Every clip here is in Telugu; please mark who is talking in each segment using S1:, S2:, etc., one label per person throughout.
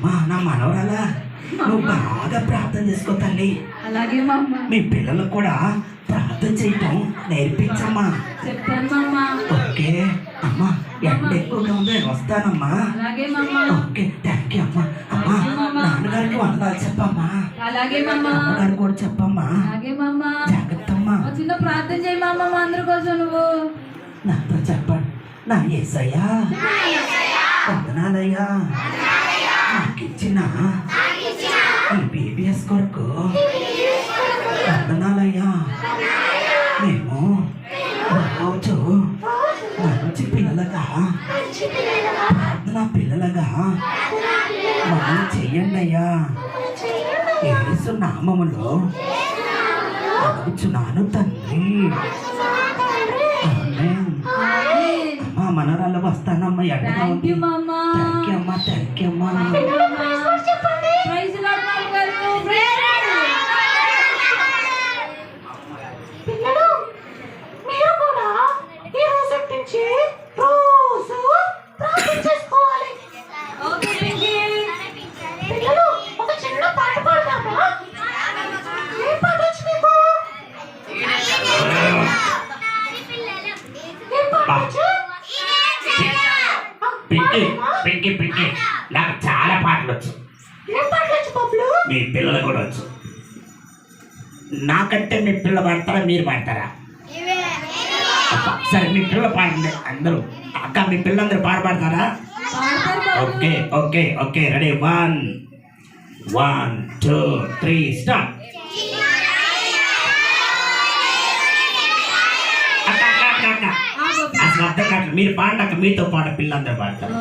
S1: అమ్మా నా మనవరాలా నువ్వు బాగా ప్రార్థన చేసుకో తల్లి.
S2: అలాగే మామ.
S1: మీ పిల్లలకు కూడా ప్రార్థన చేయటం నేర్పించమ్మా.
S2: చెప్తాను మామ.
S1: ఓకే అమ్మా, ఎండ ఎక్కువగా ఉంది, వస్తానమ్మా.
S2: అలాగే మామ.
S1: ఓకే, థ్యాంక్ యూ అమ్మా. అమ్మా నాన్నగారికి వందనాలు చెప్పమ్మా.
S2: అలాగే మామ.
S1: అమ్మగారు కూడా చెప్పమ్మా.
S2: అలాగే మామ.
S1: జాగ్రత్త అమ్మా.
S2: చిన్న ప్రార్థన చేయి మామ మా అందరి కోసం నువ్వు.
S1: నాతో చెప్పండి. నా యేసయ్యా వందనాలయ్యా, నాకిచ్చిన ఈ బేబీఎస్ కొరకు వందనాలయ్యా. మేము రోజు మంచి పిల్లలుగా ప్రార్థన పిల్లలుగా మనం చెయ్యండి అయ్యా. యేసు నామములో అడుగుచున్నాను తండ్రి. ఆమేన్. మా మనరాలు వస్తానమ్మా. ఎండగా ఉంది. థ్యాంక్ యూ అమ్మా, థ్యాంక్ యూ అమ్మా.
S3: పిల్లలు మీరు కూడా ఈ రోజు నుంచి రోజు ప్రార్థన చేసుకోవాలి. పిల్లలు ఒక చిన్న పాట పాడదామా? ఏం పాట వచ్చు మీకు? ఏం పాట వచ్చు?
S1: పింకీ పింకీ నాకు చాలా పాటలు వచ్చు.
S3: ఏం పాటలు వచ్చు బాబులు?
S1: మీ పిల్లలు కూడా వచ్చు. నాకంటే మీ పిల్ల పాడతారా, మీరు పాడతారా? సరే మీ పిల్ల పాడండి అందరూ. అక్క మీ పిల్లలందరూ పాడతారా? Okay okay okay, ready, 1 1 2 3 start. అసలు అర్థం కాదు, మీరు పాడక మీతో పాట పిల్లలందరూ పాడతారు.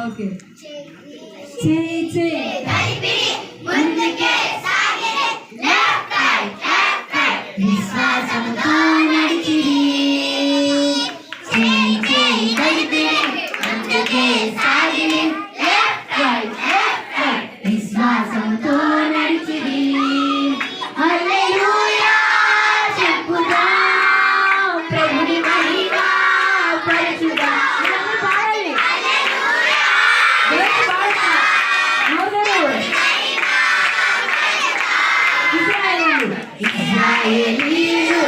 S3: విశ్వాసముతో నడిచిరి, అందుకే సాగిరి, విశ్వాసముతో నడిచిరి. హల్లెలూయా చెప్పుదా, ప్రభుని మహిమా పరచుదా. ఇశ్రాయేలీయులు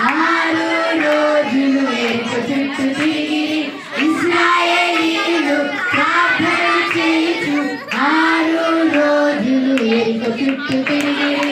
S3: 6 రోజులు ఎరుకు చుట్టూ తిరిగిరి. ఇశ్రాయేలీయులు ప్రార్థన చేయుచు 6 రోజులు ఎరుకు చుట్టూ తిరిగిరి.